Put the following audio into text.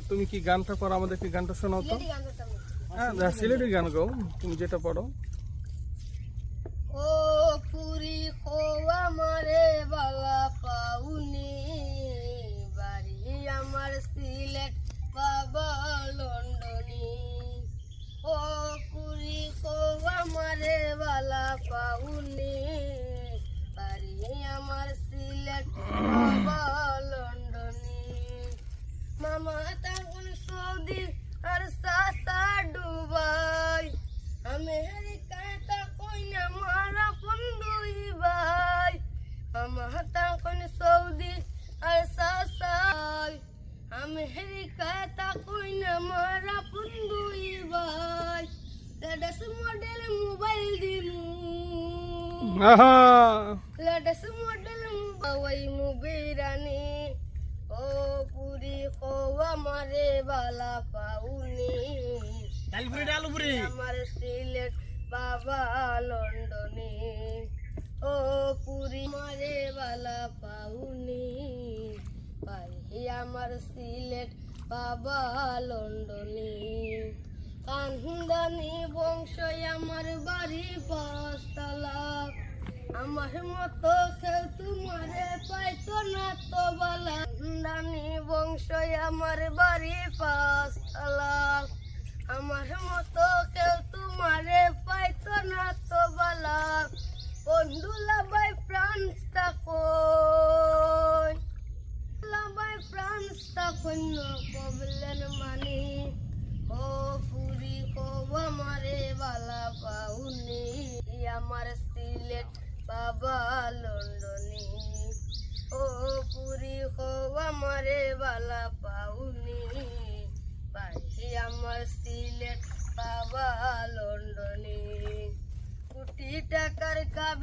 তুমি কি গানটা পড়ো, আমাদেরকে গানটা শোনাও তো। হ্যাঁ, সিলেটি গান গাও তুমি যেটা পড়ো। ও পুরি খোয়া মারে বালা পাউনি, বাড়ি আমার সিলেট বাবা লন্ডনী। ও পুরি খোয়া মারে বালা পাউনি, বাড়ি আমার সিলেট বাবা লন্ডনী। মামা তখন সৌদি আর সাসা দুবাই, আমেরিকা তখন আমার বন্ধুই ভাই। মামা তখন সৌদি আর সাসাই, আমেরিকা তখন আমার বন্ধুই ভাই। লেটেস্ট মডেল মোবাইল দিমু, লেটেস্ট মডেল মোবাইল মুবিরানি। ও পুরি খোয়া মারে বালা পাউনি, আমার সিলেট বাবা লন্ডনী। ও পুরি মারে বালা পাউনি, ভাই আমার সিলেট বাবা লন্ডনী। কান্দানি বংশ আমার বাড়ি 5 তালা, আমার মতো কেউ তোমারে পাইতো না তো বালা। কান্দানি বংশ আমার বাড়ি 5 তালা, আমার মতো কেউ তোমারে পাইতো না তো বালা। বন্ধু লাভাই ফ্রান্স তাকই, লাভাই ফ্রান্স তাকই কবলেন মানি। ও পুরি খোয়া মারে বালা পাউনি, আমার সিলেট বাবা লন্ডনী। ও পুরি খোয়া মারে বালা পাউনি, ভাই আমার সিলেট বাবা লন্ডনী। কোটি টাকার কাবি